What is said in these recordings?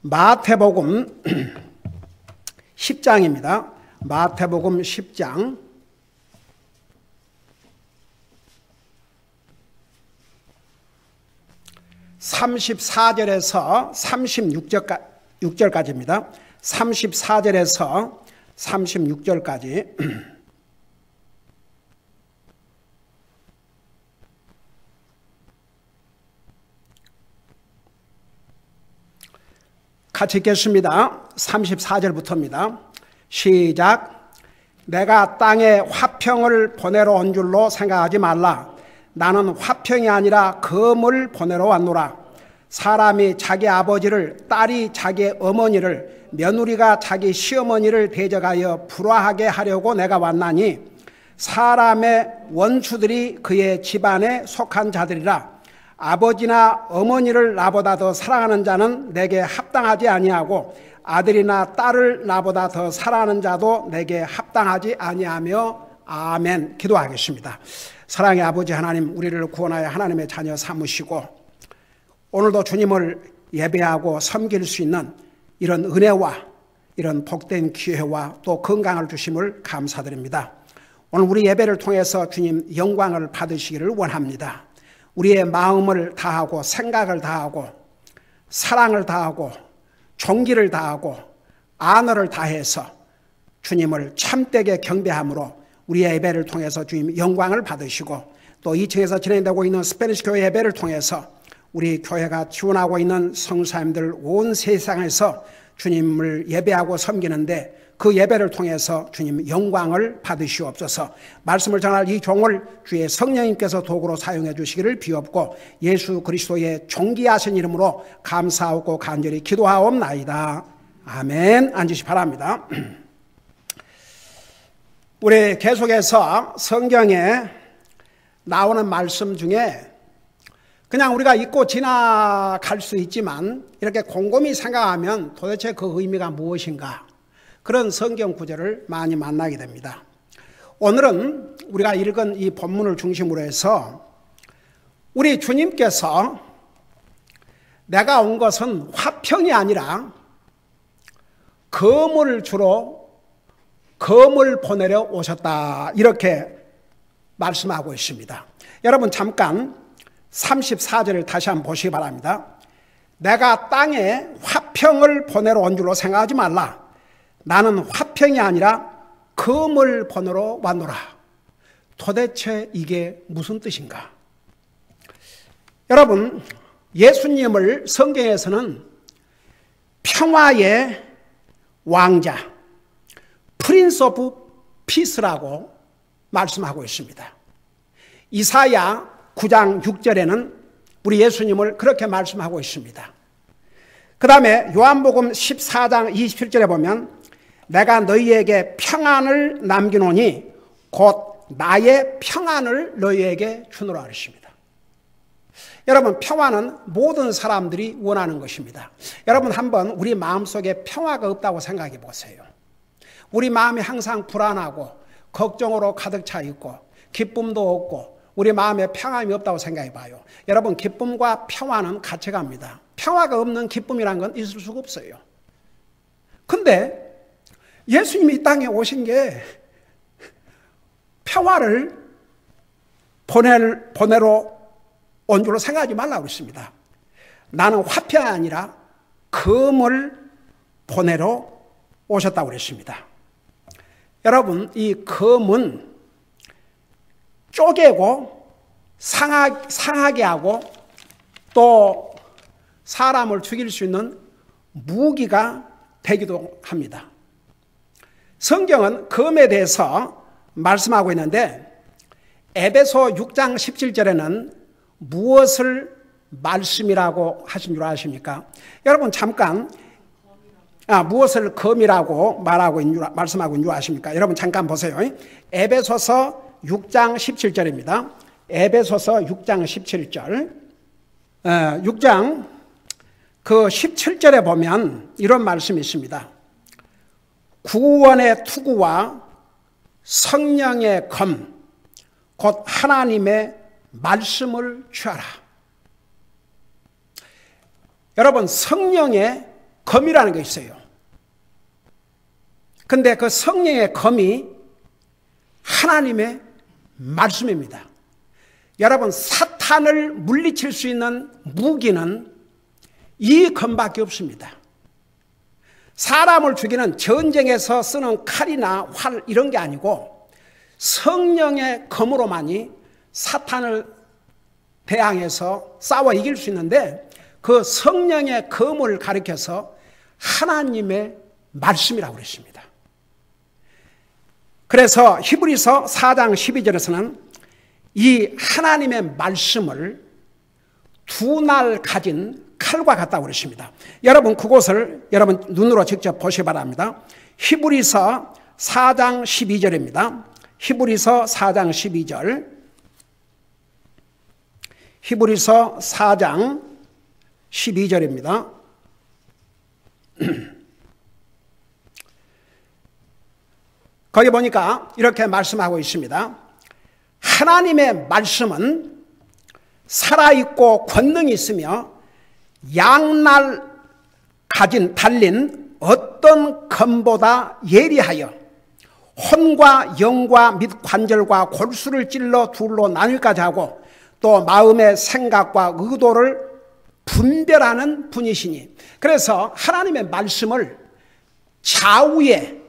마태복음 10장입니다. 마태복음 10장 34절에서 36절까지입니다. 34절에서 36절까지 같이 읽겠습니다. 34절부터입니다. 시작. 내가 땅에 화평을 보내러 온 줄로 생각하지 말라. 나는 화평이 아니라 검을 보내러 왔노라. 사람이 자기 아버지를, 딸이 자기 어머니를, 며느리가 자기 시어머니를 대적하여 불화하게 하려고 내가 왔나니 사람의 원수들이 그의 집안에 속한 자들이라. 아버지나 어머니를 나보다 더 사랑하는 자는 내게 합당하지 아니하고 아들이나 딸을 나보다 더 사랑하는 자도 내게 합당하지 아니하며. 아멘. 기도하겠습니다. 사랑의 아버지 하나님, 우리를 구원하여 하나님의 자녀 삼으시고 오늘도 주님을 예배하고 섬길 수 있는 이런 은혜와 이런 복된 기회와 또 건강을 주심을 감사드립니다. 오늘 우리 예배를 통해서 주님 영광을 받으시기를 원합니다. 우리의 마음을 다하고 생각을 다하고 사랑을 다하고 존귀를 다하고 안어를 다해서 주님을 참되게 경배함으로 우리의 예배를 통해서 주님 영광을 받으시고 또 2층에서 진행되고 있는 스페니시 교회 예배를 통해서 우리 교회가 지원하고 있는 성사님들 온 세상에서 주님을 예배하고 섬기는데 그 예배를 통해서 주님 영광을 받으시옵소서. 말씀을 전할 이 종을 주의 성령님께서 도구로 사용해 주시기를 비옵고 예수 그리스도의 존귀하신 이름으로 감사하고 간절히 기도하옵나이다. 아멘. 앉으시 바랍니다. 우리 계속해서 성경에 나오는 말씀 중에 그냥 우리가 읽고 지나갈 수 있지만 이렇게 곰곰이 생각하면 도대체 그 의미가 무엇인가, 그런 성경 구절을 많이 만나게 됩니다. 오늘은 우리가 읽은 이 본문을 중심으로 해서 우리 주님께서 내가 온 것은 화평이 아니라 검을 보내려 오셨다, 이렇게 말씀하고 있습니다. 여러분 잠깐 34절을 다시 한번 보시기 바랍니다. 내가 땅에 화평을 보내러 온 줄로 생각하지 말라. 나는 화평이 아니라 검을 보내러 왔노라. 도대체 이게 무슨 뜻인가? 여러분, 예수님을 성경에서는 평화의 왕자, 프린스 오브 피스라고 말씀하고 있습니다. 이사야 9장 6절에는 우리 예수님을 그렇게 말씀하고 있습니다. 그 다음에 요한복음 14장 27절에 보면 내가 너희에게 평안을 남기노니 곧 나의 평안을 너희에게 주노라 하셨습니다. 여러분, 평화는 모든 사람들이 원하는 것입니다. 여러분 한번 우리 마음속에 평화가 없다고 생각해 보세요. 우리 마음이 항상 불안하고 걱정으로 가득 차 있고 기쁨도 없고 우리 마음에 평안이 없다고 생각해 봐요. 여러분, 기쁨과 평화는 같이 갑니다. 평화가 없는 기쁨이란 건 있을 수가 없어요. 근데 예수님이 이 땅에 오신 게 평화를 보내러 온 줄로 생각하지 말라고 했습니다. 나는 화평이 아니라 검을 보내러 오셨다고 그랬습니다. 여러분, 이 검은 쪼개고 상하게 하고 또 사람을 죽일 수 있는 무기가 되기도 합니다. 성경은 검에 대해서 말씀하고 있는데 에베소 6장 17절에는 무엇을 말씀이라고 하신 줄 아십니까? 여러분 잠깐 무엇을 검이라고 말씀하고 있는 줄 아십니까? 여러분 잠깐 보세요. 에베소서 6장 17절입니다. 에베소서 6장 17절 6장 그 17절에 보면 이런 말씀이 있습니다. 구원의 투구와 성령의 검 곧 하나님의 말씀을 취하라. 여러분 성령의 검이라는 게 있어요. 근데 그 성령의 검이 하나님의 말씀입니다. 여러분, 사탄을 물리칠 수 있는 무기는 이 검밖에 없습니다. 사람을 죽이는 전쟁에서 쓰는 칼이나 활 이런 게 아니고 성령의 검으로만이 사탄을 대항해서 싸워 이길 수 있는데, 그 성령의 검을 가리켜서 하나님의 말씀이라고 그랬습니다. 그래서 히브리서 4장 12절에서는 이 하나님의 말씀을 두 날 가진 칼과 같다고 그랬습니다. 여러분, 그곳을 여러분 눈으로 직접 보시기 바랍니다. 히브리서 4장 12절입니다. 히브리서 4장 12절. 히브리서 4장 12절입니다. 거기 보니까 이렇게 말씀하고 있습니다. 하나님의 말씀은 살아있고 권능이 있으며 양날 가진 달린 어떤 검보다 예리하여 혼과 영과 및 관절과 골수를 찔러 둘로 나눌까지 하고 또 마음의 생각과 의도를 분별하는 분이시니, 그래서 하나님의 말씀을 좌우에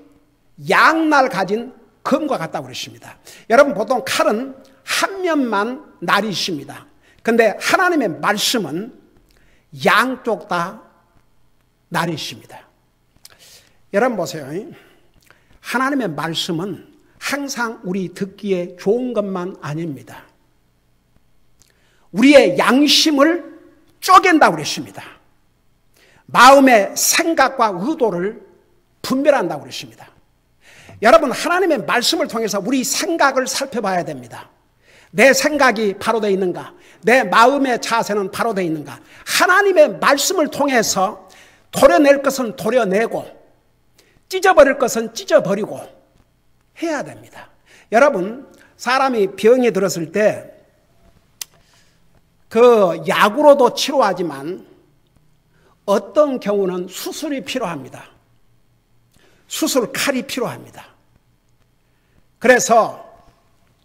양날 가진 검과 같다고 그랬습니다. 여러분, 보통 칼은 한 면만 날이 있습니다. 근데 하나님의 말씀은 양쪽 다 날이 있습니다. 여러분 보세요. 하나님의 말씀은 항상 우리 듣기에 좋은 것만 아닙니다. 우리의 양심을 쪼갠다고 그랬습니다. 마음의 생각과 의도를 분별한다고 그랬습니다. 여러분, 하나님의 말씀을 통해서 우리 생각을 살펴봐야 됩니다. 내 생각이 바로 되어 있는가? 내 마음의 자세는 바로 되어 있는가? 하나님의 말씀을 통해서 도려낼 것은 도려내고 찢어버릴 것은 찢어버리고 해야 됩니다. 여러분, 사람이 병이 들었을 때 그 약으로도 치료하지만 어떤 경우는 수술이 필요합니다. 수술 칼이 필요합니다. 그래서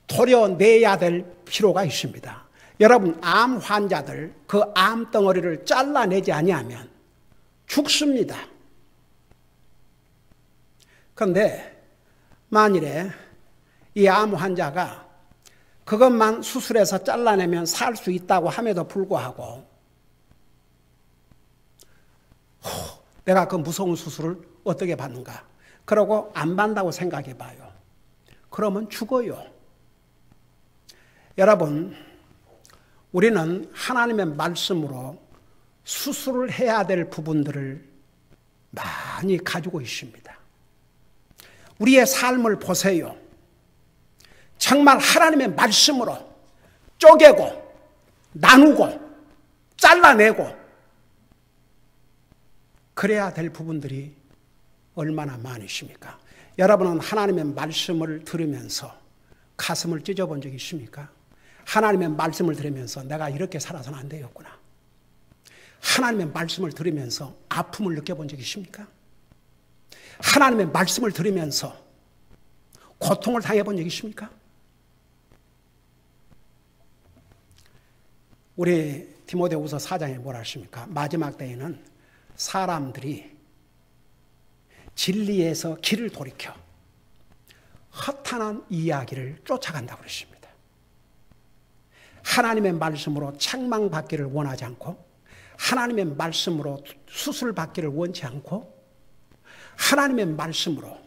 도려내야 될 필요가 있습니다. 여러분, 암 환자들 그 암덩어리를 잘라내지 아니하면 죽습니다. 그런데 만일에 이 암 환자가 그것만 수술해서 잘라내면 살 수 있다고 함에도 불구하고 내가 그 무서운 수술을 어떻게 받는가? 그러고 안 받는다고 생각해 봐요. 그러면 죽어요. 여러분, 우리는 하나님의 말씀으로 수술을 해야 될 부분들을 많이 가지고 있습니다. 우리의 삶을 보세요. 정말 하나님의 말씀으로 쪼개고 나누고 잘라내고 그래야 될 부분들이 얼마나 많으십니까? 여러분은 하나님의 말씀을 들으면서 가슴을 찢어본 적이 있습니까? 하나님의 말씀을 들으면서 내가 이렇게 살아서는 안 되겠구나. 하나님의 말씀을 들으면서 아픔을 느껴본 적이 있습니까? 하나님의 말씀을 들으면서 고통을 당해본 적이 있습니까? 우리 디모데후서 4장에 뭐라 하십니까? 마지막 때에는 사람들이 진리에서 길을 돌이켜 허탄한 이야기를 쫓아간다고 그러십니다. 하나님의 말씀으로 책망받기를 원하지 않고, 하나님의 말씀으로 수술받기를 원치 않고, 하나님의 말씀으로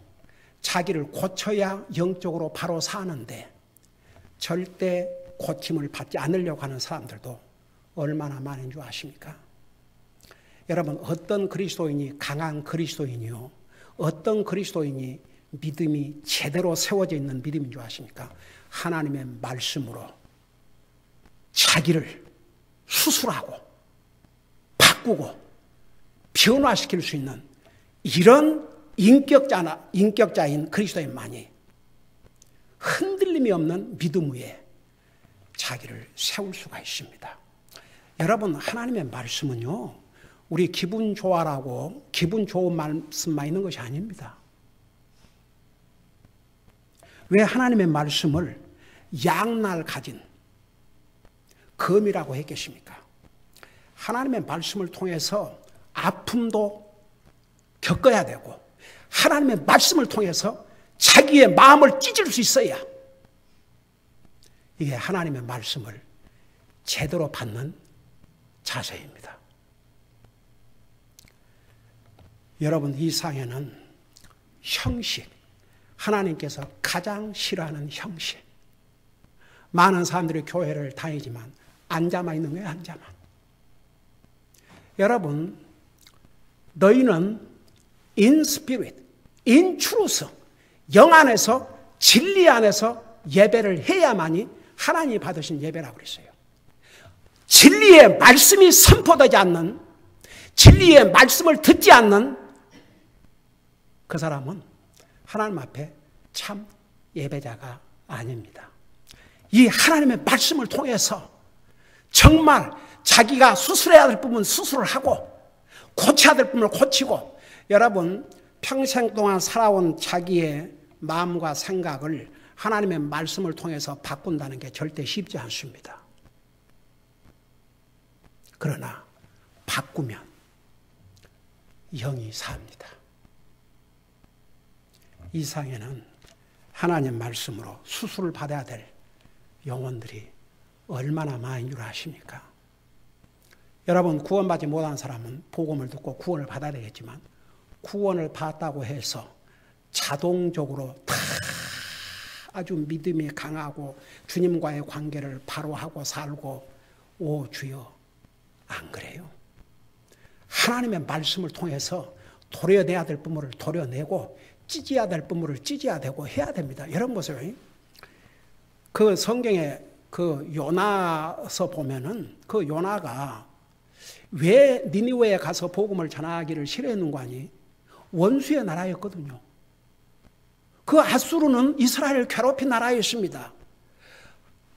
자기를 고쳐야 영적으로 바로 사는데 절대 고침을 받지 않으려고 하는 사람들도 얼마나 많은 줄 아십니까? 여러분, 어떤 그리스도인이 강한 그리스도인이요, 어떤 그리스도인이 믿음이 제대로 세워져 있는 믿음인 줄 아십니까? 하나님의 말씀으로 자기를 수술하고 바꾸고 변화시킬 수 있는 이런 인격자인 그리스도인만이 흔들림이 없는 믿음 위에 자기를 세울 수가 있습니다. 여러분, 하나님의 말씀은요, 우리 기분 좋아라고 기분 좋은 말씀만 있는 것이 아닙니다. 왜 하나님의 말씀을 양날 가진 검이라고 했겠습니까? 하나님의 말씀을 통해서 아픔도 겪어야 되고 하나님의 말씀을 통해서 자기의 마음을 찢을 수 있어야 이게 하나님의 말씀을 제대로 받는 자세입니다. 여러분, 이 상에는 형식, 하나님께서 가장 싫어하는 형식. 많은 사람들이 교회를 다니지만 앉아만 있는 거예요, 앉아만. 여러분, 너희는 in spirit, in truth, 영 안에서, 진리 안에서 예배를 해야만이 하나님이 받으신 예배라고 그랬어요. 진리의 말씀이 선포되지 않는, 진리의 말씀을 듣지 않는 그 사람은 하나님 앞에 참 예배자가 아닙니다. 이 하나님의 말씀을 통해서 정말 자기가 수술해야 될 부분 수술을 하고 고쳐야 될 부분을 고치고, 여러분 평생 동안 살아온 자기의 마음과 생각을 하나님의 말씀을 통해서 바꾼다는 게 절대 쉽지 않습니다. 그러나 바꾸면 영이 삽니다. 이 상에는 하나님 말씀으로 수술을 받아야 될 영혼들이 얼마나 많은 줄 아십니까? 여러분, 구원받지 못한 사람은 복음을 듣고 구원을 받아야 되겠지만 구원을 받았다고 해서 자동적으로 다 아주 믿음이 강하고 주님과의 관계를 바로 하고 살고, 오 주여, 안 그래요. 하나님의 말씀을 통해서 도려내야 될 부분을 도려내고 찢어야 될 부분을 찢어야 되고 해야 됩니다. 여러분 보세요. 그 성경에 그 요나서 보면은 그 요나가 왜 니느웨에 가서 복음을 전하기를 싫어했는 거 아니? 원수의 나라였거든요. 그 아수르는 이스라엘을 괴롭힌 나라였습니다.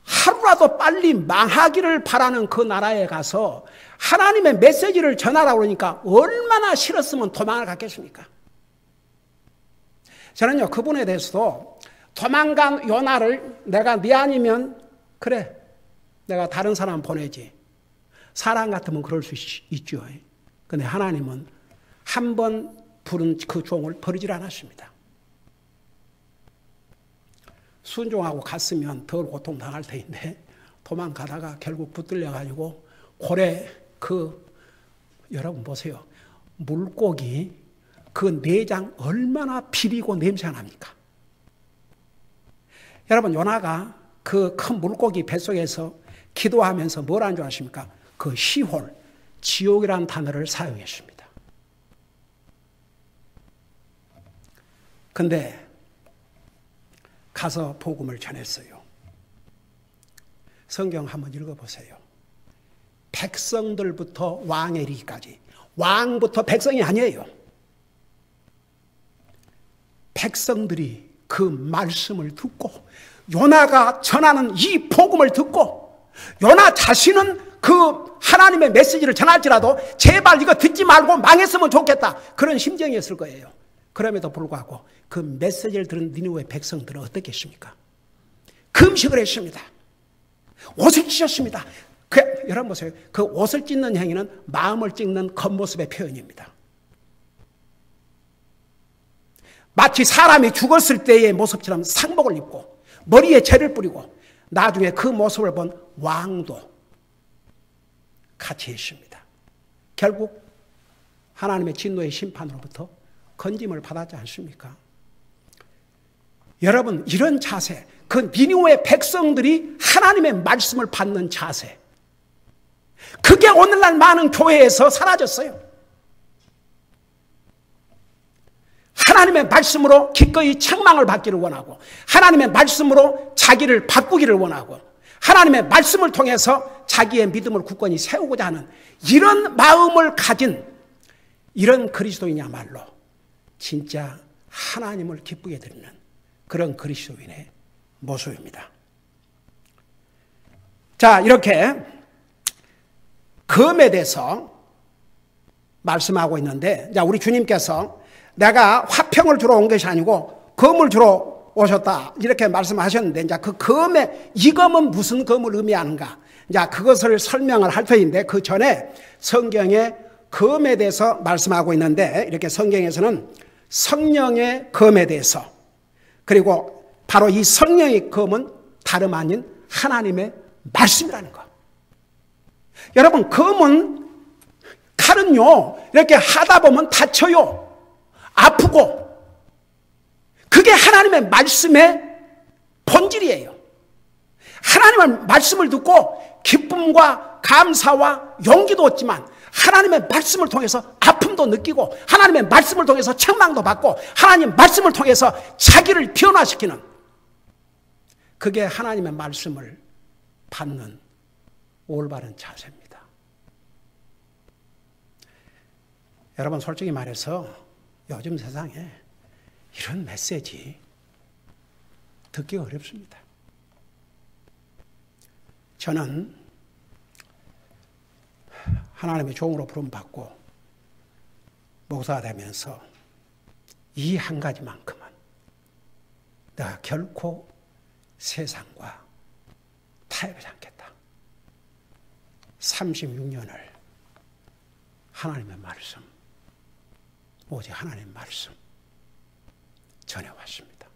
하루라도 빨리 망하기를 바라는 그 나라에 가서 하나님의 메시지를 전하라고 그러니까 얼마나 싫었으면 도망을 갔겠습니까? 저는요, 그분에 대해서도 도망간 요나를 내가 네 아니면 그래, 내가 다른 사람 보내지. 사람 같으면 그럴 수 있죠. 그런데 하나님은 한 번 부른 그 종을 버리질 않았습니다. 순종하고 갔으면 덜 고통당할 터인데 도망가다가 결국 붙들려가지고 고래 여러분 보세요. 물고기 그 내장 얼마나 비리고 냄새가 납니까? 여러분, 요나가 그 큰 물고기 뱃속에서 기도하면서 뭘 한 줄 아십니까? 그 시홀, 지옥이라는 단어를 사용했습니다. 근데 가서 복음을 전했어요. 성경 한번 읽어보세요. 백성들부터 왕에 이르기까지, 왕부터 백성이 아니에요. 백성들이 그 말씀을 듣고 요나가 전하는 이 복음을 듣고 요나 자신은 그 하나님의 메시지를 전할지라도 제발 이거 듣지 말고 망했으면 좋겠다, 그런 심정이었을 거예요. 그럼에도 불구하고 그 메시지를 들은 니느웨 백성들은 어떻겠습니까? 금식을 했습니다. 옷을 찢었습니다. 여러분 보세요. 그 옷을 찢는 행위는 마음을 찢는 겉모습의 표현입니다. 마치 사람이 죽었을 때의 모습처럼 상복을 입고 머리에 재를 뿌리고 나중에 그 모습을 본 왕도 같이 했습니다. 결국 하나님의 진노의 심판으로부터 건짐을 받았지 않습니까? 여러분, 이런 자세, 그 니느웨 백성들이 하나님의 말씀을 받는 자세, 그게 오늘날 많은 교회에서 사라졌어요. 하나님의 말씀으로 기꺼이 책망을 받기를 원하고 하나님의 말씀으로 자기를 바꾸기를 원하고 하나님의 말씀을 통해서 자기의 믿음을 굳건히 세우고자 하는 이런 마음을 가진 이런 그리스도인이야말로 진짜 하나님을 기쁘게 드리는 그런 그리스도인의 모습입니다. 자, 이렇게 검에 대해서 말씀하고 있는데, 자, 우리 주님께서 내가 화평을 주러 온 것이 아니고 검을 주러 오셨다 이렇게 말씀하셨는데, 이제 그 검의 이 검은 무슨 검을 의미하는가? 자, 그것을 설명을 할 터인데, 그 전에 성경에 검에 대해서 말씀하고 있는데, 이렇게 성경에서는 성령의 검에 대해서, 그리고 바로 이 성령의 검은 다름 아닌 하나님의 말씀이라는 거. 여러분, 검은 칼은요, 이렇게 하다 보면 다쳐요. 아프고. 그게 하나님의 말씀의 본질이에요. 하나님의 말씀을 듣고 기쁨과 감사와 용기도 얻지만, 하나님의 말씀을 통해서 아픔도 느끼고, 하나님의 말씀을 통해서 책망도 받고, 하나님의 말씀을 통해서 자기를 변화시키는, 그게 하나님의 말씀을 받는 올바른 자세입니다. 여러분, 솔직히 말해서 요즘 세상에 이런 메시지 듣기가 어렵습니다. 저는 하나님의 종으로 부름받고 목사가 되면서 이 한 가지만큼은 내가 결코 세상과 타협하지 않겠다. 36년을 하나님의 말씀, 오직 하나님의 말씀 전해왔습니다.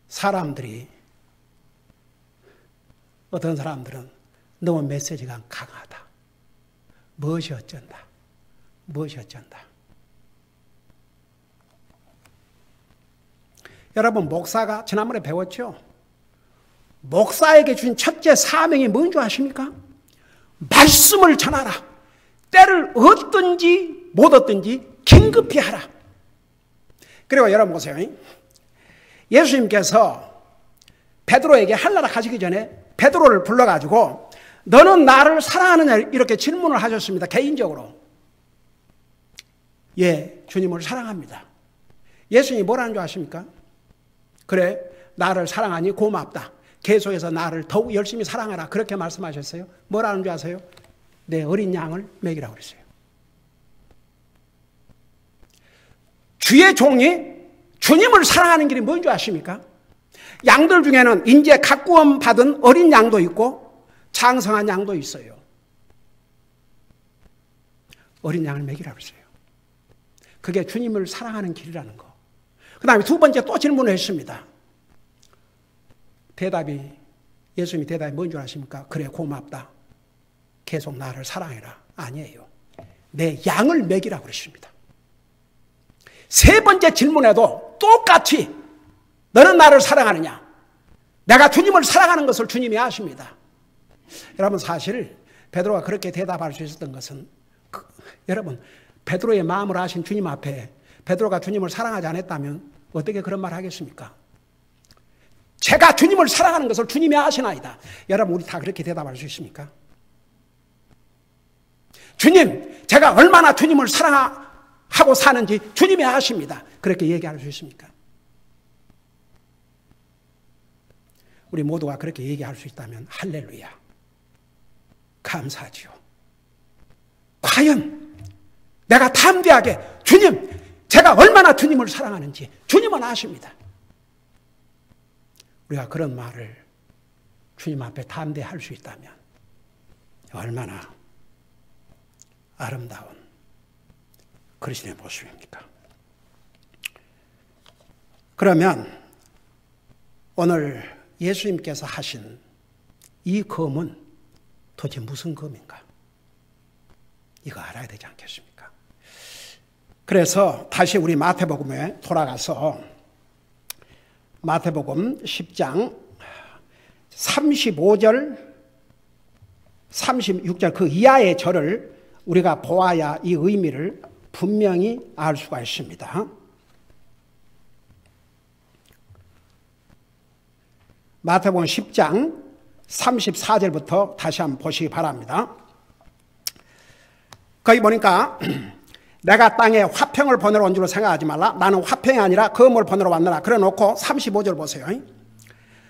사람들이, 어떤 사람들은 너무 메시지가 강하다, 무엇이 어쩐다, 무엇이 어쩐다. 여러분, 목사가 지난번에 배웠죠? 목사에게 준 첫째 사명이 뭔 줄 아십니까? 말씀을 전하라. 때를 얻든지 못 얻든지 긴급히 하라. 그리고 여러분 보세요. 예수님께서 베드로에게 할례를 하시기 전에 베드로를 불러가지고 너는 나를 사랑하느냐 이렇게 질문을 하셨습니다. 개인적으로. 예, 주님을 사랑합니다. 예수님이 뭐라는 줄 아십니까? 그래, 나를 사랑하니 고맙다. 계속해서 나를 더욱 열심히 사랑하라. 그렇게 말씀하셨어요. 뭐라는 줄 아세요? 내 어린 양을 먹이라고 그랬어요. 주의 종이 주님을 사랑하는 길이 뭔 줄 아십니까? 양들 중에는 이제 각구원 받은 어린 양도 있고 장성한 양도 있어요. 어린 양을 먹이라고 했어요. 그게 주님을 사랑하는 길이라는 거. 그 다음에 두 번째 또 질문을 했습니다. 예수님이 대답이 뭔 줄 아십니까? 그래, 고맙다. 계속 나를 사랑해라. 아니에요. 내 양을 먹이라고 그러십니다. 세 번째 질문에도 똑같이 너는 나를 사랑하느냐? 내가 주님을 사랑하는 것을 주님이 아십니다. 여러분, 사실 베드로가 그렇게 대답할 수 있었던 것은 여러분, 베드로의 마음을 아신 주님 앞에 베드로가 주님을 사랑하지 않았다면 어떻게 그런 말 하겠습니까? 제가 주님을 사랑하는 것을 주님이 아시나이다. 여러분, 우리 다 그렇게 대답할 수 있습니까? 주님, 제가 얼마나 주님을 사랑하고 사는지 주님이 아십니다. 그렇게 얘기할 수 있습니까? 우리 모두가 그렇게 얘기할 수 있다면 할렐루야, 감사하지요. 과연 내가 담대하게 주님, 제가 얼마나 주님을 사랑하는지 주님은 아십니다. 우리가 그런 말을 주님 앞에 담대할 수 있다면 얼마나 아름다운 그리스도의 모습입니까? 그러면 오늘 예수님께서 하신 이 검은 도대체 무슨 검인가? 이거 알아야 되지 않겠습니까? 그래서 다시 우리 마태복음에 돌아가서 마태복음 10장 35절, 36절 그 이하의 절을 우리가 보아야 이 의미를 분명히 알 수가 있습니다. 마태복음 10장 34절부터 다시 한번 보시기 바랍니다. 거기 보니까 내가 땅에 화평을 보내러 온 줄로 생각하지 말라. 나는 화평이 아니라 검을 보내러 왔느라. 그래 놓고 35절 보세요.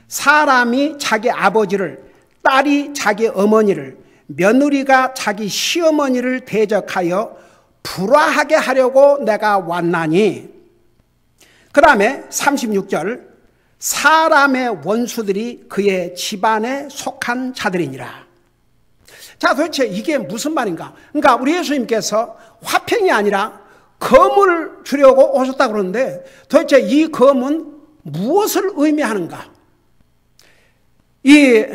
사람이 자기 아버지를, 딸이 자기 어머니를, 며느리가 자기 시어머니를 대적하여 불화하게 하려고 내가 왔나니. 그 다음에 36절, 사람의 원수들이 그의 집안에 속한 자들이니라. 자, 도대체 이게 무슨 말인가? 그러니까 우리 예수님께서 화평이 아니라 검을 주려고 오셨다 그러는데 도대체 이 검은 무엇을 의미하는가? 이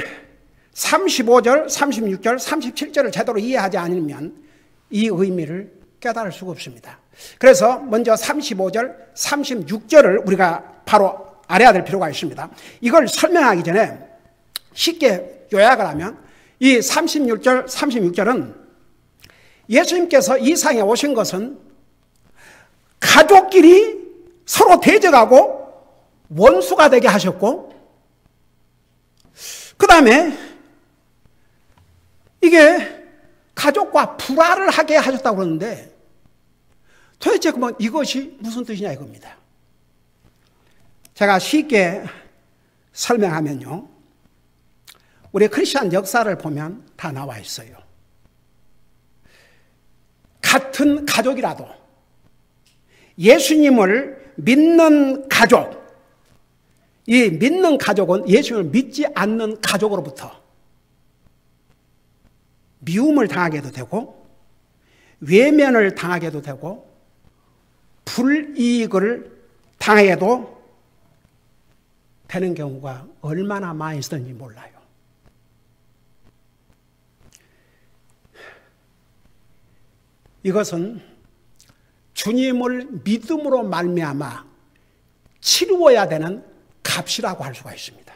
35절, 36절, 37절을 제대로 이해하지 않으면 이 의미를 깨달을 수가 없습니다. 그래서 먼저 35절, 36절을 우리가 바로 알아야 될 필요가 있습니다. 이걸 설명하기 전에 쉽게 요약을 하면 이 36절, 36절은 예수님께서 이 상에 오신 것은 가족끼리 서로 대적하고 원수가 되게 하셨고, 그 다음에 이게 가족과 불화를 하게 하셨다고 그러는데 도대체 그러면 이것이 무슨 뜻이냐 이겁니다. 제가 쉽게 설명하면요, 우리 크리스천 역사를 보면 다 나와 있어요. 같은 가족이라도 예수님을 믿는 가족, 이 믿는 가족은 예수님을 믿지 않는 가족으로부터 미움을 당하게도 되고 외면을 당하게도 되고 불이익을 당하게도 되는 경우가 얼마나 많이 있었는지 몰라요. 이것은 주님을 믿음으로 말미암아 치루어야 되는 값이라고 할 수가 있습니다.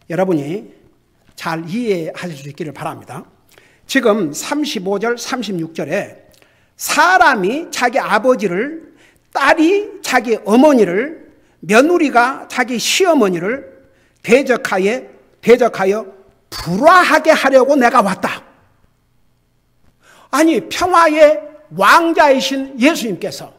여러분이 잘 이해하실 수 있기를 바랍니다. 지금 35절, 36절에 사람이 자기 아버지를, 딸이 자기 어머니를, 며느리가 자기 시어머니를 대적하여 불화하게 하려고 내가 왔다. 아니, 평화의 왕자이신 예수님께서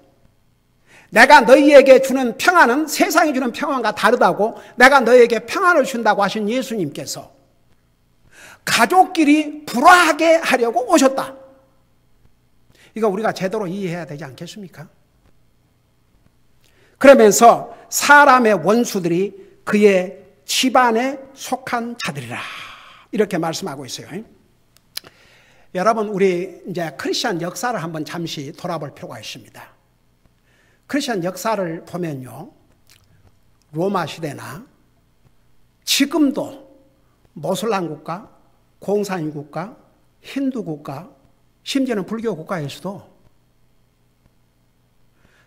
내가 너희에게 주는 평안은 세상이 주는 평안과 다르다고, 내가 너희에게 평안을 준다고 하신 예수님께서 가족끼리 불화하게 하려고 오셨다. 이거 우리가 제대로 이해해야 되지 않겠습니까? 그러면서 사람의 원수들이 그의 집안에 속한 자들이라, 이렇게 말씀하고 있어요. 여러분, 우리 이제 크리스천 역사를 한번 잠시 돌아볼 필요가 있습니다. 크리스천 역사를 보면요, 로마 시대나 지금도 모슬람 국가, 공산주의 국가, 힌두 국가, 심지어는 불교 국가에서도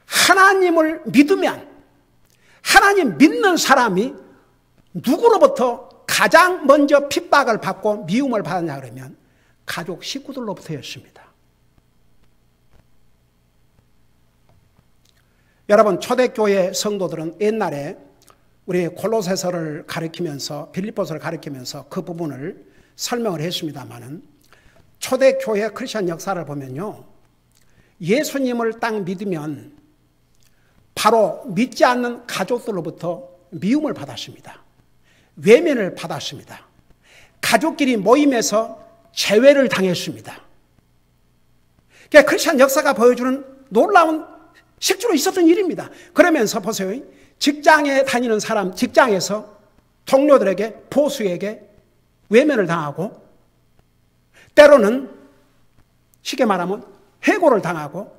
하나님을 믿으면, 하나님 믿는 사람이 누구로부터 가장 먼저 핍박을 받고 미움을 받았냐 그러면 가족 식구들로부터였습니다. 여러분, 초대교회 성도들은 옛날에 우리 골로새서를 가리키면서, 빌립보서를 가리키면서 그 부분을 설명을 했습니다마는, 초대교회 크리스천 역사를 보면요, 예수님을 딱 믿으면 바로 믿지 않는 가족들로부터 미움을 받았습니다. 외면을 받았습니다. 가족끼리 모임에서 제외를 당했습니다. 그러니까 크리스천 역사가 보여주는 놀라운 실제로 있었던 일입니다. 그러면서 보세요. 직장에 다니는 사람, 직장에서 동료들에게, 보수에게 외면을 당하고, 때로는 쉽게 말하면 해고를 당하고,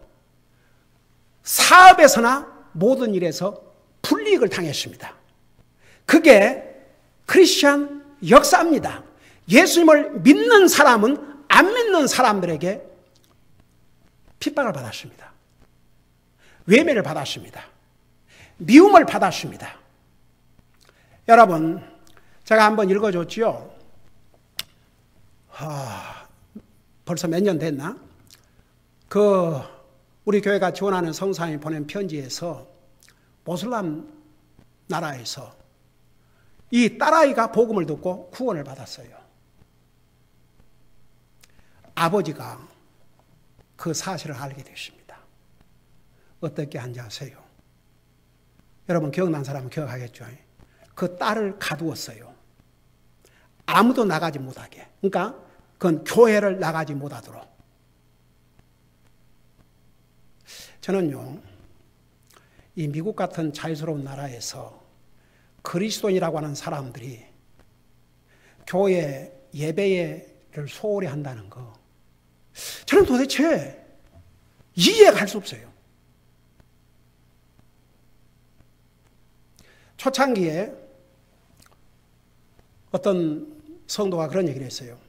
사업에서나 모든 일에서 불이익을 당했습니다. 그게 크리스천 역사입니다. 예수님을 믿는 사람은 안 믿는 사람들에게 핍박을 받았습니다. 외면을 받았습니다. 미움을 받았습니다. 여러분, 제가 한번 읽어줬지요. 벌써 몇 년 됐나? 우리 교회가 지원하는 성사님이 보낸 편지에서 모슬람 나라에서 이 딸아이가 복음을 듣고 구원을 받았어요. 아버지가 그 사실을 알게 됐습니다. 어떻게 한지 아세요? 여러분, 기억난 사람은 기억하겠죠? 그 딸을 가두었어요. 아무도 나가지 못하게. 그러니까 그건 교회를 나가지 못하도록. 저는요, 이 미국 같은 자유스러운 나라에서 그리스도인이라고 하는 사람들이 교회 예배를 소홀히 한다는 거, 저는 도대체 이해가 갈 수 없어요. 초창기에 어떤 성도가 그런 얘기를 했어요.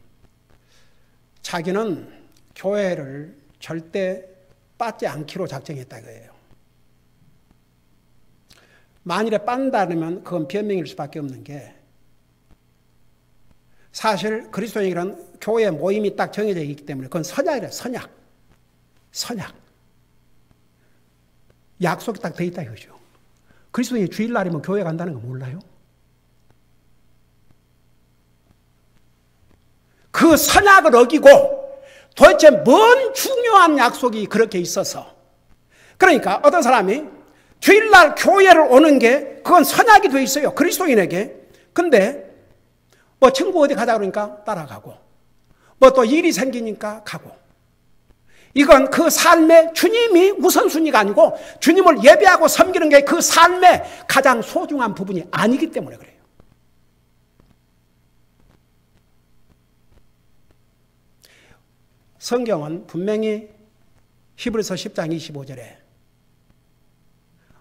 자기는 교회를 절대 빠지 않기로 작정했다 그래요. 만일에 빤다면 그건 변명일 수밖에 없는 게, 사실 그리스도인이란 교회 모임이 딱 정해져 있기 때문에 그건 선약이래요. 선약. 약속이 딱 돼 있다 이거죠. 그리스도인이 주일날이면 교회 간다는 거 몰라요? 그 선약을 어기고 도대체 뭔 중요한 약속이 그렇게 있어서, 그러니까 어떤 사람이 주일날 교회를 오는 게 그건 선약이 돼 있어요. 그리스도인에게. 근데 뭐 친구 어디 가자 그러니까 따라가고, 뭐 또 일이 생기니까 가고, 이건 그 삶의 주님이 우선순위가 아니고 주님을 예배하고 섬기는 게 그 삶의 가장 소중한 부분이 아니기 때문에 그래요. 성경은 분명히 히브리서 10장 25절에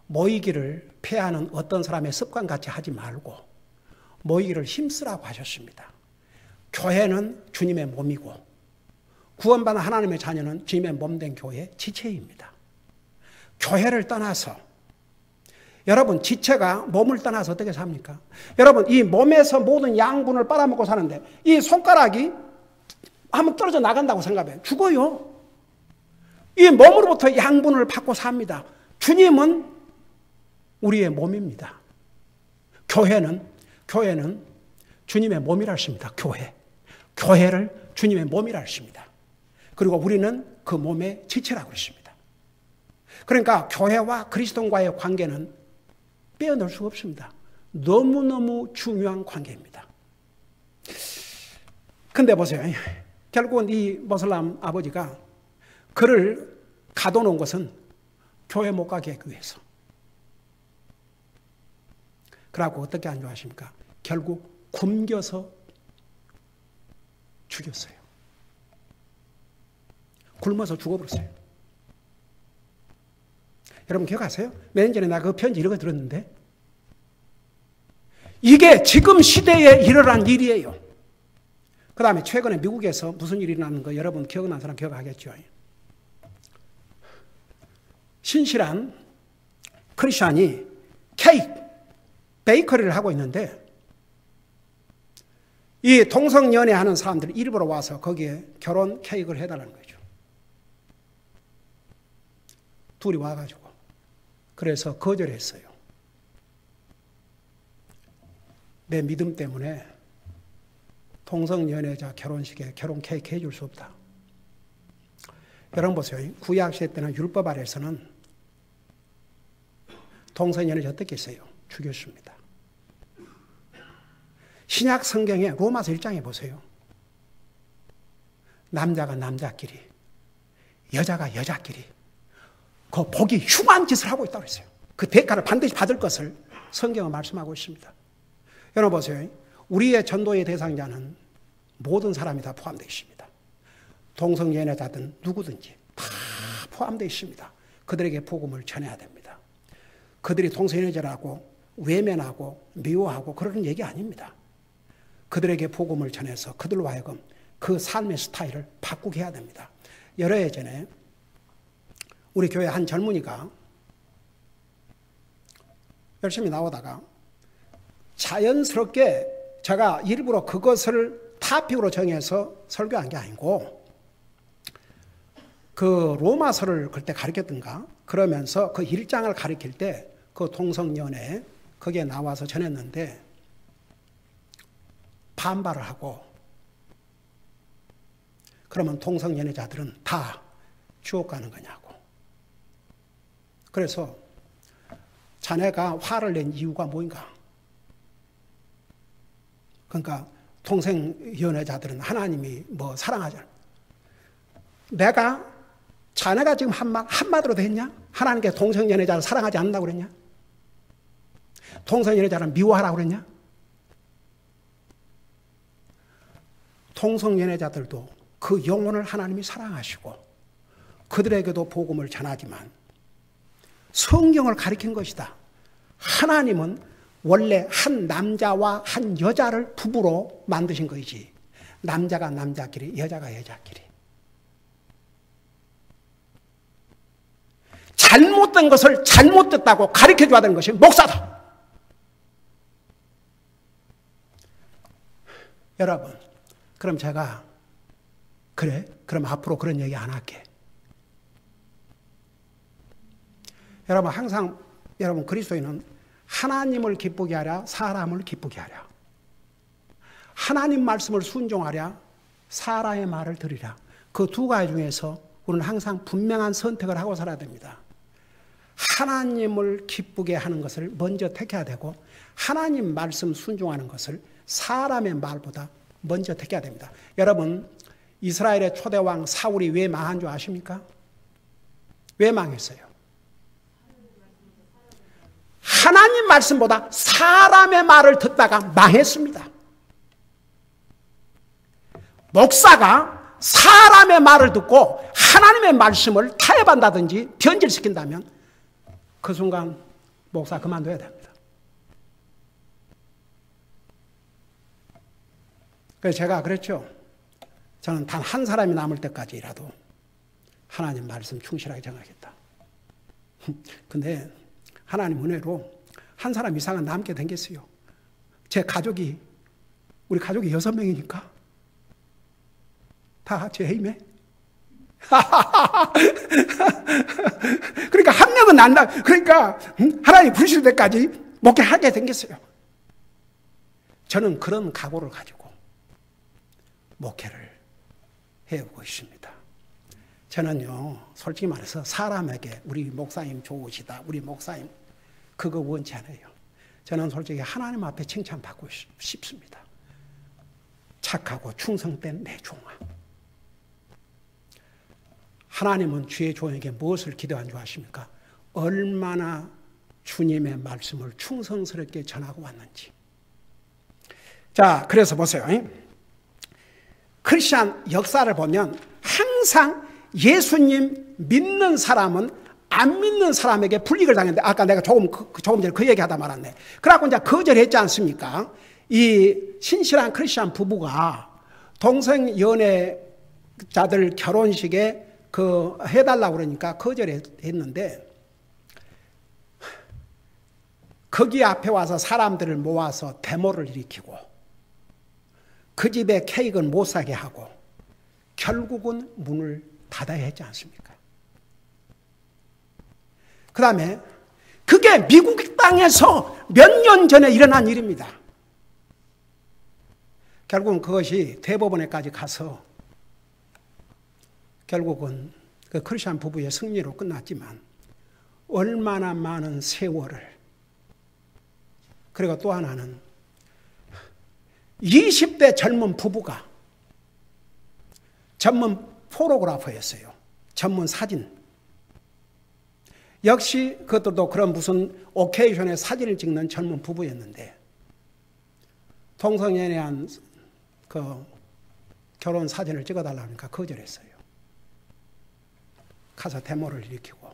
모이기를 폐하는 어떤 사람의 습관같이 하지 말고 모이기를 힘쓰라고 하셨습니다. 교회는 주님의 몸이고 구원받은 하나님의 자녀는 주님의 몸된 교회의 지체입니다. 교회를 떠나서, 여러분 지체가 몸을 떠나서 어떻게 삽니까? 여러분 이 몸에서 모든 양분을 빨아먹고 사는데 이 손가락이 한번 떨어져 나간다고 생각해요. 죽어요. 이 몸으로부터 양분을 받고 삽니다. 주님은 우리의 몸입니다. 교회는 주님의 몸이라 했습니다. 교회를 주님의 몸이라 했습니다. 그리고 우리는 그 몸의 지체라고 했습니다. 그러니까 교회와 그리스도인과의 관계는 빼어낼 수가 없습니다. 너무너무 중요한 관계입니다. 근데 보세요. 결국은 이 모슬람 아버지가 그를 가둬놓은 것은 교회 못 가게 하기 위해서. 그러고 어떻게 안 좋아하십니까? 결국 굶겨서 죽였어요. 굶어서 죽어버렸어요. 여러분 기억하세요? 몇 년 전에 나 그 편지 이런 거 들었는데, 이게 지금 시대에 일어난 일이에요. 그 다음에 최근에 미국에서 무슨 일이 일어나는 거 여러분 기억나는 사람 기억하겠죠. 신실한 크리스찬이 베이커리를 하고 있는데 이 동성연애하는 사람들이 일부러 와서 거기에 결혼 케이크를 해달라는 거죠. 둘이 와가지고. 그래서 거절했어요. 내 믿음 때문에 동성연애자 결혼식에 결혼 케이크 해줄 수 없다. 여러분 보세요. 구약시대 때는 율법 아래에서는 동성연애자 어떻게 했어요? 죽였습니다. 신약 성경에 로마서 1장에 보세요. 남자가 남자끼리, 여자가 여자끼리 그 보기 흉한 짓을 하고 있다고 했어요. 그 대가를 반드시 받을 것을 성경은 말씀하고 있습니다. 여러분 보세요. 우리의 전도의 대상자는 모든 사람이 다 포함되어 있습니다. 동성연애자든 누구든지 다 포함되어 있습니다. 그들에게 복음을 전해야 됩니다. 그들이 동성연애자라고 외면하고 미워하고 그러는 얘기 아닙니다. 그들에게 복음을 전해서 그들로 하여금 그 삶의 스타일을 바꾸게 해야 됩니다. 여러 해 전에 우리 교회 한 젊은이가 열심히 나오다가 자연스럽게 제가 일부러 그것을 타픽으로 정해서 설교한 게 아니고 그 로마서를 그때 가르쳤던가 그러면서 그 1장을 가르칠 때 그 동성연애 거기에 나와서 전했는데 반발을 하고 그러면 동성연애자들은 다 지옥 가는 거냐고. 그래서 자네가 화를 낸 이유가 뭐인가? 그러니까 동성 연애자들은 하나님이 뭐 사랑하잖아. 내가 자네가 지금 한마디로 됐냐? 하나님께 동성 연애자를 사랑하지 않는다고 그랬냐? 동성 연애자를 미워하라고 그랬냐? 동성 연애자들도 그 영혼을 하나님이 사랑하시고 그들에게도 복음을 전하지만 성경을 가리킨 것이다. 하나님은 원래 한 남자와 한 여자를 부부로 만드신 것이지 남자가 남자끼리 여자가 여자끼리 잘못된 것을 잘못됐다고 가르쳐줘야 되는 것이 목사다. 여러분, 그럼 제가 그래? 그럼 앞으로 그런 얘기 안 할게. 여러분, 항상 여러분 그리스도인은 하나님을 기쁘게 하랴 사람을 기쁘게 하랴, 하나님 말씀을 순종하랴 사람의 말을 들으랴, 그 두 가지 중에서 우리는 항상 분명한 선택을 하고 살아야 됩니다. 하나님을 기쁘게 하는 것을 먼저 택해야 되고 하나님 말씀 순종하는 것을 사람의 말보다 먼저 택해야 됩니다. 여러분, 이스라엘의 초대왕 사울이 왜 망한 줄 아십니까? 왜 망했어요? 하나님 말씀보다 사람의 말을 듣다가 망했습니다. 목사가 사람의 말을 듣고 하나님의 말씀을 타협한다든지 변질시킨다면 그 순간 목사 그만둬야 됩니다. 그래서 제가 그랬죠. 저는 단 한 사람이 남을 때까지라도 하나님 말씀 충실하게 정하겠다. 근데 하나님 은혜로 한 사람 이상은 남게 생겼어요. 제 가족이, 우리 가족이 6명이니까 다 제 힘에. 그러니까 한 명은 난다. 그러니까 하나님 부르실 때까지 목회하게 생겼어요. 저는 그런 각오를 가지고 목회를 해오고 있습니다. 저는요, 솔직히 말해서 사람에게 우리 목사님 좋으시다, 우리 목사님 그거 원치 않아요. 저는 솔직히 하나님 앞에 칭찬받고 싶습니다. 착하고 충성된 내 종아. 하나님은 주의 종에게 무엇을 기대한 줄 아십니까? 얼마나 주님의 말씀을 충성스럽게 전하고 왔는지. 자, 그래서 보세요. 크리스천 역사를 보면 항상 예수님 믿는 사람은 안 믿는 사람에게 불이익을 당했는데, 아까 내가 조금 전에 그 얘기하다 말았네. 그래갖고 이제 거절했지 않습니까? 이 신실한 크리스천 부부가 동성 연애자들 결혼식에 해달라고 그러니까 거절했는데, 거기 앞에 와서 사람들을 모아서 데모를 일으키고 그 집에 케이크는 못 사게 하고 결국은 문을 닫아야 했지 않습니까? 그 다음에 그게 미국 땅에서 몇 년 전에 일어난 일입니다. 결국은 그것이 대법원에까지 가서 결국은 그 크리스천 부부의 승리로 끝났지만 얼마나 많은 세월을, 그리고 또 하나는 20대 젊은 부부가 전문 포토그래퍼였어요. 전문 사진. 역시 그것도 그런 무슨 오케이션에 사진을 찍는 젊은 부부였는데 동성연애한 그 결혼 사진을 찍어달라고 하니까 거절했어요. 가서 데모를 일으키고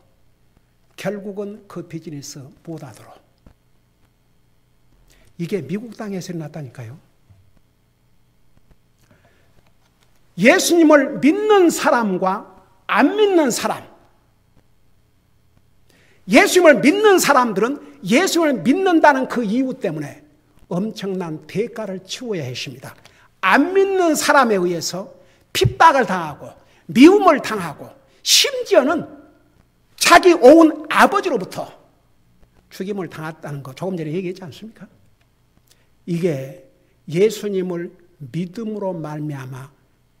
결국은 그 비즈니스 못 하도록. 이게 미국 땅에서 일어났다니까요. 예수님을 믿는 사람과 안 믿는 사람, 예수님을 믿는 사람들은 예수님을 믿는다는 그 이유 때문에 엄청난 대가를 치러야 했습니다. 안 믿는 사람에 의해서 핍박을 당하고 미움을 당하고 심지어는 자기 온 아버지로부터 죽임을 당했다는 거 조금 전에 얘기했지 않습니까? 이게 예수님을 믿음으로 말미암아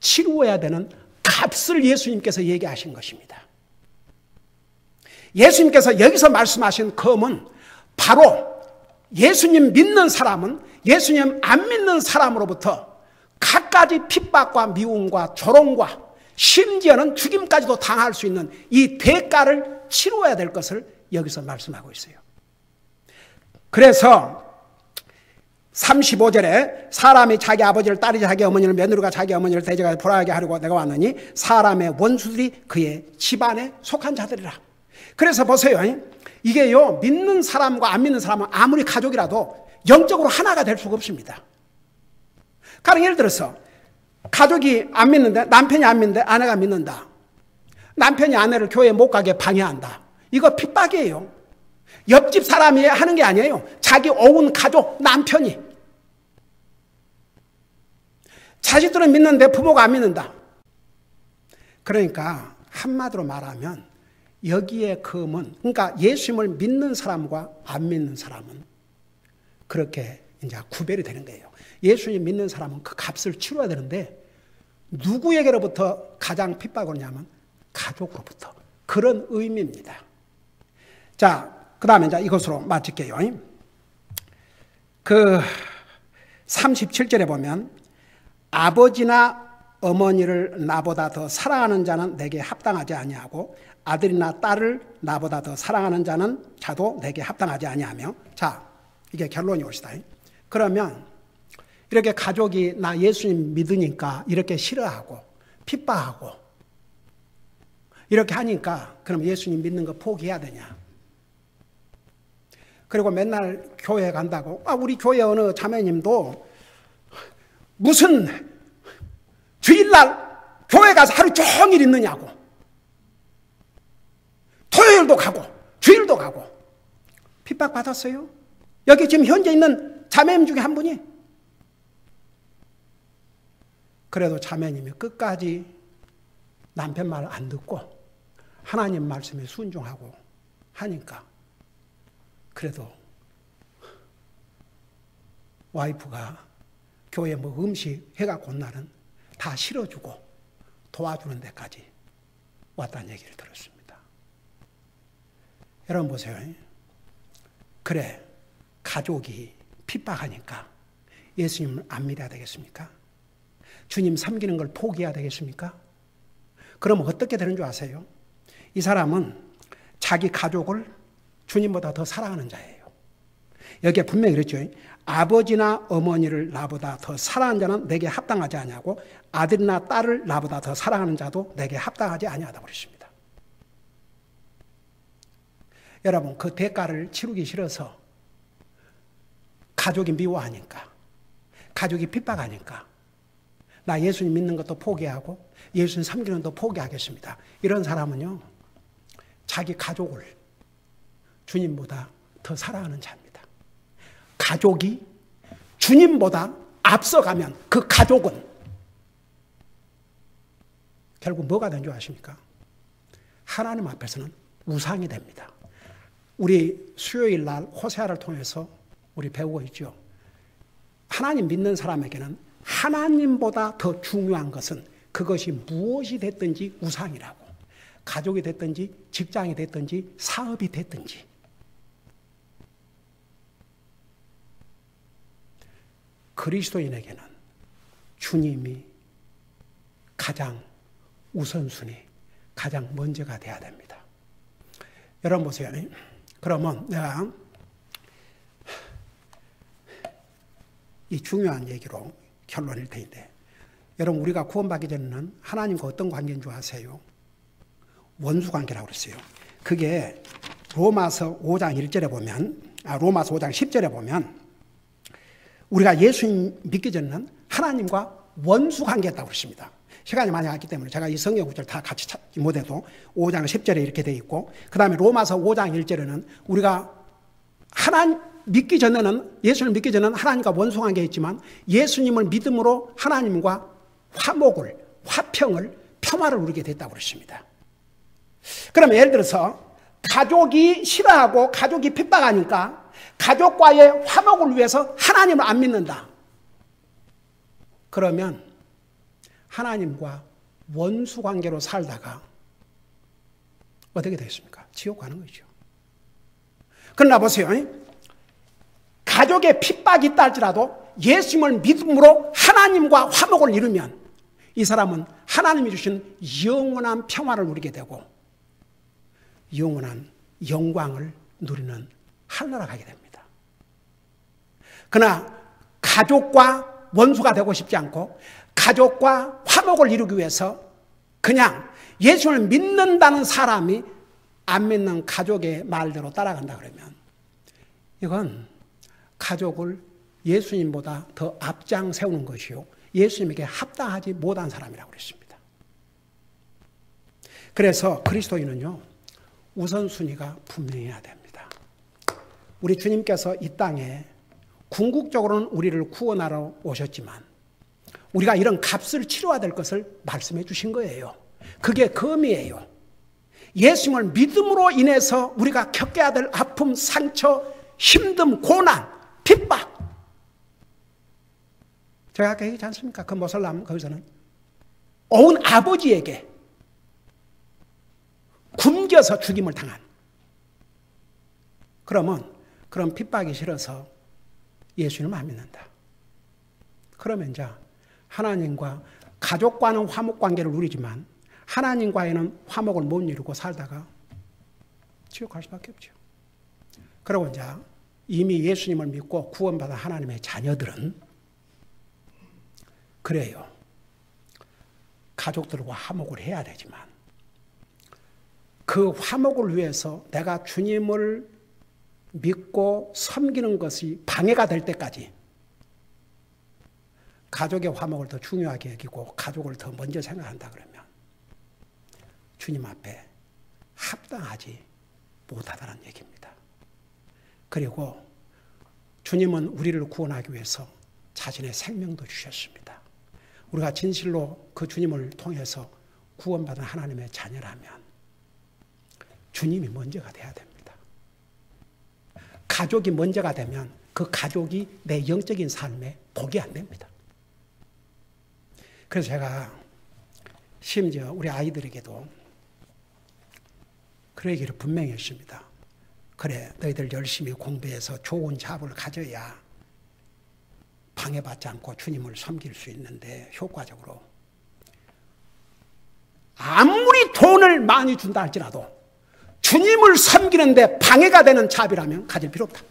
치루어야 되는 값을 예수님께서 얘기하신 것입니다. 예수님께서 여기서 말씀하신 검은 바로 예수님 믿는 사람은 예수님 안 믿는 사람으로부터 갖가지 핍박과 미움과 조롱과 심지어는 죽임까지도 당할 수 있는 이 대가를 치루어야 될 것을 여기서 말씀하고 있어요. 그래서 35절에 사람이 자기 아버지를 딸이 자기 어머니를 며느리가 자기 어머니를 대적하여 불화하게 하려고 내가 왔느니 사람의 원수들이 그의 집안에 속한 자들이라. 그래서 보세요. 이게요, 믿는 사람과 안 믿는 사람은 아무리 가족이라도 영적으로 하나가 될 수가 없습니다. 가령 예를 들어서 가족이 안 믿는데, 남편이 안 믿는데 아내가 믿는다. 남편이 아내를 교회에 못 가게 방해한다. 이거 핍박이에요. 옆집 사람이 하는 게 아니에요. 자기 어운 가족, 남편이. 자식들은 믿는데 부모가 안 믿는다. 그러니까 한마디로 말하면 여기에 금은, 그러니까 예수님을 믿는 사람과 안 믿는 사람은 그렇게 이제 구별이 되는 거예요. 예수님 믿는 사람은 그 값을 치러야 되는데 누구에게로부터 가장 핍박을 하냐면 가족으로부터. 그런 의미입니다. 자, 그 다음에 이제 이것으로 마칠게요. 37절에 보면 아버지나 어머니를 나보다 더 사랑하는 자는 내게 합당하지 아니하고 아들이나 딸을 나보다 더 사랑하는 자도 내게 합당하지 아니하며. 자, 이게 결론이 옵시다. 그러면 이렇게 가족이 나 예수님 믿으니까 이렇게 싫어하고 핍박하고 이렇게 하니까 그럼 예수님 믿는 거 포기해야 되냐? 그리고 맨날 교회 간다고, 우리 교회 어느 자매님도 무슨 주일날 교회 가서 하루 종일 있느냐고. 토요일도 가고 주일도 가고. 핍박받았어요. 여기 지금 현재 있는 자매님 중에 한 분이. 그래도 자매님이 끝까지 남편 말 안 듣고 하나님 말씀에 순종하고 하니까 그래도 와이프가 교회 뭐 음식 해갖고 온 날은 다 실어주고 도와주는 데까지 왔다는 얘기를 들었습니다. 여러분 보세요. 그래, 가족이 핍박하니까 예수님을 안 믿어야 되겠습니까? 주님 섬기는 걸 포기해야 되겠습니까? 그러면 어떻게 되는 줄 아세요? 이 사람은 자기 가족을 주님보다 더 사랑하는 자예요. 여기에 분명히 그랬죠. 아버지나 어머니를 나보다 더 사랑하는 자는 내게 합당하지 아니하고 아들이나 딸을 나보다 더 사랑하는 자도 내게 합당하지 아니하다고 그랬습니다. 여러분, 그 대가를 치르기 싫어서 가족이 미워하니까, 가족이 핍박하니까 나 예수님 믿는 것도 포기하고 예수님 섬기는 것도 포기하겠습니다. 이런 사람은요, 자기 가족을 주님보다 더 사랑하는 자입니다. 가족이 주님보다 앞서가면 그 가족은 결국 뭐가 된 줄 아십니까? 하나님 앞에서는 우상이 됩니다. 우리 수요일 날 호세아를 통해서 우리 배우고 있죠. 하나님 믿는 사람에게는 하나님보다 더 중요한 것은 그것이 무엇이 됐든지 우상이라고. 가족이 됐든지 직장이 됐든지 사업이 됐든지. 그리스도인에게는 주님이 가장 우선순위, 가장 먼저가 돼야 됩니다. 여러분 보세요. 그러면 내가 이 중요한 얘기로 결론일 텐데, 여러분 우리가 구원받기 전에는 하나님과 어떤 관계인 줄 아세요? 원수관계라고 그랬어요. 그게 로마서 5장 1절에 보면, 로마서 5장 10절에 보면 우리가 예수님 믿기 전에는 하나님과 원수관계였다고 그랬습니다. 시간이 많이 갔기 때문에 제가 이 성경 구절 다 같이 찾지 못해도 5장 10절에 이렇게 되어 있고, 그 다음에 로마서 5장 1절에는 우리가 하나님 믿기 전에는, 예수를 믿기 전에는 하나님과 원수관계에 있지만 예수님을 믿음으로 하나님과 화목을, 화평을, 평화를 누리게 됐다고 그랬습니다. 그러면 예를 들어서 가족이 싫어하고 가족이 핍박하니까 가족과의 화목을 위해서 하나님을 안 믿는다. 그러면 하나님과 원수관계로 살다가 어떻게 되겠습니까? 지옥 가는 거죠. 그러나 보세요. 가족의 핍박이 있다 할지라도 예수님을 믿음으로 하나님과 화목을 이루면 이 사람은 하나님이 주신 영원한 평화를 누리게 되고 영원한 영광을 누리는 하늘나라 가게 됩니다. 그러나 가족과 원수가 되고 싶지 않고 가족과 화목을 이루기 위해서 그냥 예수를 믿는다는 사람이 안 믿는 가족의 말대로 따라간다 그러면 이건 가족을 예수님보다 더 앞장 세우는 것이요 예수님에게 합당하지 못한 사람이라고 그랬습니다. 그래서 그리스도인은요 우선순위가 분명해야 됩니다. 우리 주님께서 이 땅에 궁극적으로는 우리를 구원하러 오셨지만 우리가 이런 값을 치러야 될 것을 말씀해 주신 거예요. 그게 금이에요. 예수님을 믿음으로 인해서 우리가 겪어야 될 아픔, 상처, 힘듦, 고난, 핍박. 제가 아까 얘기하지 않습니까? 그 모슬람 거기서는 온 아버지에게 굶겨서 죽임을 당한. 그러면 그런 핍박이 싫어서 예수님을 안 믿는다. 그러면 이제 하나님과 가족과는 화목 관계를 누리지만 하나님과에는 화목을 못 이루고 살다가 지옥 갈 수밖에 없죠. 그리고 이제 이미 예수님을 믿고 구원받은 하나님의 자녀들은 그래요. 가족들과 화목을 해야 되지만 그 화목을 위해서 내가 주님을 믿고 섬기는 것이 방해가 될 때까지 가족의 화목을 더 중요하게 여기고 가족을 더 먼저 생각한다 그러면 주님 앞에 합당하지 못하다는 얘기입니다. 그리고 주님은 우리를 구원하기 위해서 자신의 생명도 주셨습니다. 우리가 진실로 그 주님을 통해서 구원받은 하나님의 자녀라면 주님이 먼저가 돼야 됩니다. 가족이 먼저가 되면 그 가족이 내 영적인 삶에 복이 안 됩니다. 그래서 제가 심지어 우리 아이들에게도 그 얘기를 분명히 했습니다. 그래, 너희들 열심히 공부해서 좋은 잡을 가져야 방해받지 않고 주님을 섬길 수 있는데 효과적으로 아무리 돈을 많이 준다 할지라도 주님을 섬기는데 방해가 되는 잡이라면 가질 필요 없다.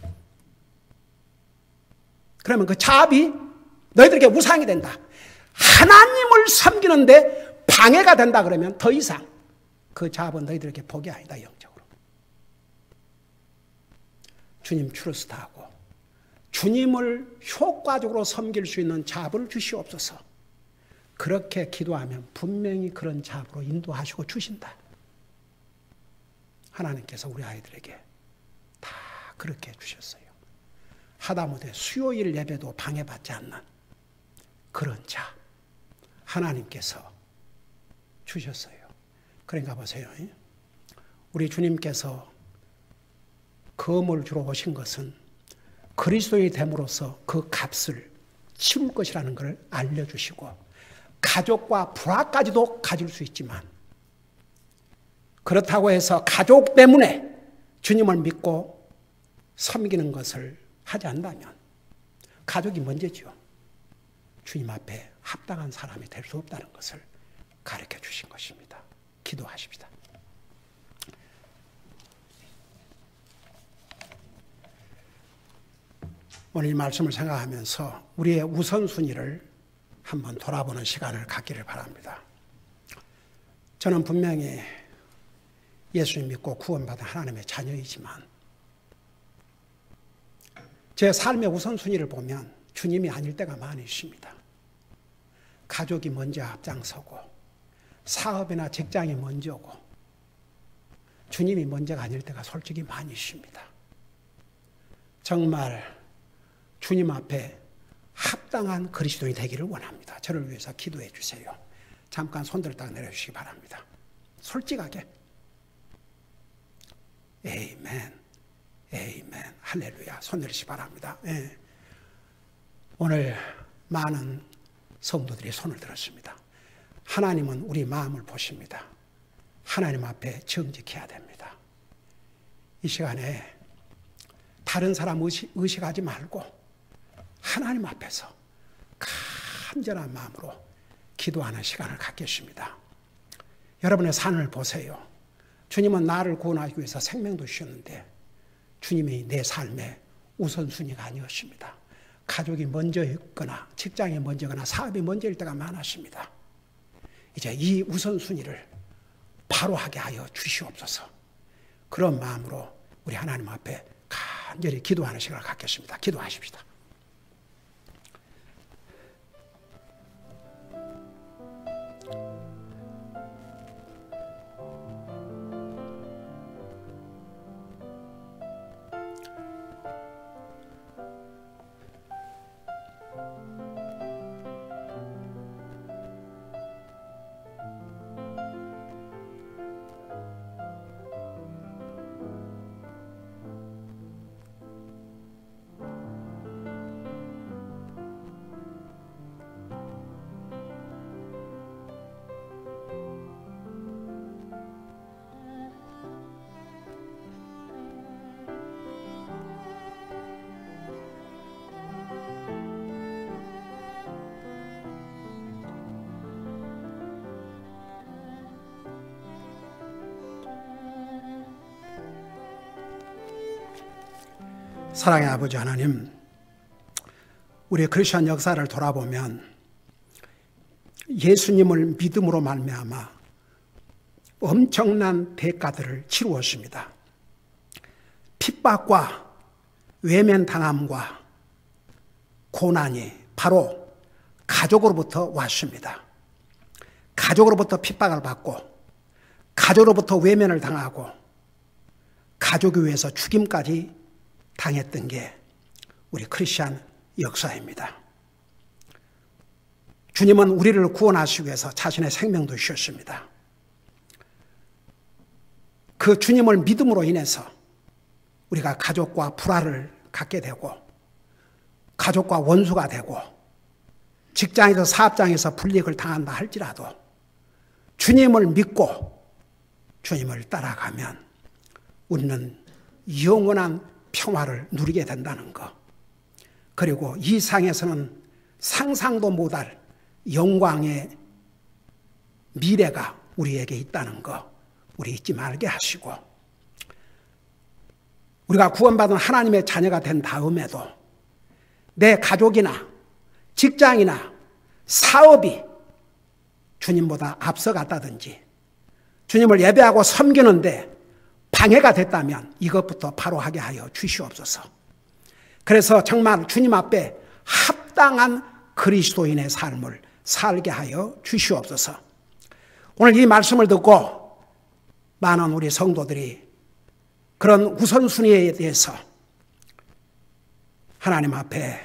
그러면 그 잡이 너희들에게 우상이 된다. 하나님을 섬기는데 방해가 된다 그러면 더 이상 그 잡은 너희들에게 복이 아니다, 영적으로. 주님 트러스트하고 주님을 효과적으로 섬길 수 있는 잡을 주시옵소서. 그렇게 기도하면 분명히 그런 잡으로 인도하시고 주신다. 하나님께서 우리 아이들에게 다 그렇게 주셨어요. 하다못해 수요일 예배도 방해받지 않는 그런 자 하나님께서 주셨어요. 그러니까 보세요. 우리 주님께서 검을 주러 오신 것은 그리스도인이 됨으로써 그 값을 치를 것이라는 것을 알려주시고 가족과 불화까지도 가질 수 있지만 그렇다고 해서 가족 때문에 주님을 믿고 섬기는 것을 하지 않는다면 가족이 먼저죠. 주님 앞에 합당한 사람이 될 수 없다는 것을 가르쳐 주신 것입니다. 기도하십시다. 오늘 이 말씀을 생각하면서 우리의 우선순위를 한번 돌아보는 시간을 갖기를 바랍니다. 저는 분명히 예수님 믿고 구원받은 하나님의 자녀이지만 제 삶의 우선순위를 보면 주님이 아닐 때가 많이 있습니다. 가족이 먼저 앞장서고 사업이나 직장이 먼저고 주님이 먼저가 아닐 때가 솔직히 많이 있습니다. 정말 주님 앞에 합당한 그리스도인이 되기를 원합니다. 저를 위해서 기도해 주세요. 잠깐 손들을 딱 내려주시기 바랍니다. 솔직하게. 에이멘, 에이멘, 할렐루야. 손 내리시기 바랍니다. 예. 오늘 많은 성도들이 손을 들었습니다. 하나님은 우리 마음을 보십니다. 하나님 앞에 정직해야 됩니다. 이 시간에 다른 사람 의식하지 말고 하나님 앞에서 간절한 마음으로 기도하는 시간을 갖겠습니다. 여러분의 삶을 보세요. 주님은 나를 구원하기 위해서 생명도 주셨는데 주님이 내 삶의 우선순위가 아니었습니다. 가족이 먼저였거나 직장이 먼저거나 사업이 먼저일 때가 많았습니다. 이제 이 우선순위를 바로 하게 하여 주시옵소서. 그런 마음으로 우리 하나님 앞에 간절히 기도하는 시간을 갖겠습니다. 기도하십시다. 사랑의 아버지 하나님, 우리의 크리스천 역사를 돌아보면 예수님을 믿음으로 말미암아 엄청난 대가들을 치루었습니다. 핍박과 외면당함과 고난이 바로 가족으로부터 왔습니다. 가족으로부터 핍박을 받고 가족으로부터 외면을 당하고 가족을 위해서 죽임까지 당했던 게 우리 크리스천 역사입니다. 주님은 우리를 구원하시기 위해서 자신의 생명도 주셨습니다. 그 주님을 믿음으로 인해서 우리가 가족과 불화를 갖게 되고 가족과 원수가 되고 직장에서 사업장에서 불이익을 당한다 할지라도 주님을 믿고 주님을 따라가면 우리는 영원한 평화를 누리게 된다는 것, 그리고 이 상에서는 상상도 못할 영광의 미래가 우리에게 있다는 것 우리 잊지 말게 하시고, 우리가 구원받은 하나님의 자녀가 된 다음에도 내 가족이나 직장이나 사업이 주님보다 앞서갔다든지 주님을 예배하고 섬기는데 방해가 됐다면 이것부터 바로 하게 하여 주시옵소서. 그래서 정말 주님 앞에 합당한 그리스도인의 삶을 살게 하여 주시옵소서. 오늘 이 말씀을 듣고 많은 우리 성도들이 그런 우선순위에 대해서 하나님 앞에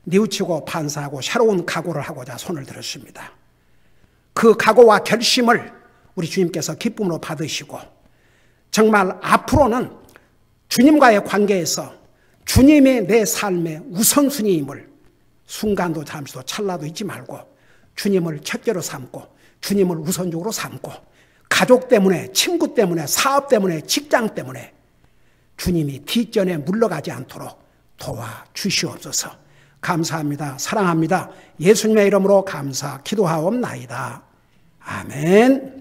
뉘우치고 반사하고 새로운 각오를 하고자 손을 들었습니다. 그 각오와 결심을 우리 주님께서 기쁨으로 받으시고 정말 앞으로는 주님과의 관계에서 주님이 내 삶의 우선순위임을 순간도 잠시도 찰나도 잊지 말고 주님을 첫째로 삼고 주님을 우선적으로 삼고 가족 때문에 친구 때문에 사업 때문에 직장 때문에 주님이 뒷전에 물러가지 않도록 도와주시옵소서. 감사합니다. 사랑합니다. 예수님의 이름으로 감사 기도하옵나이다. 아멘.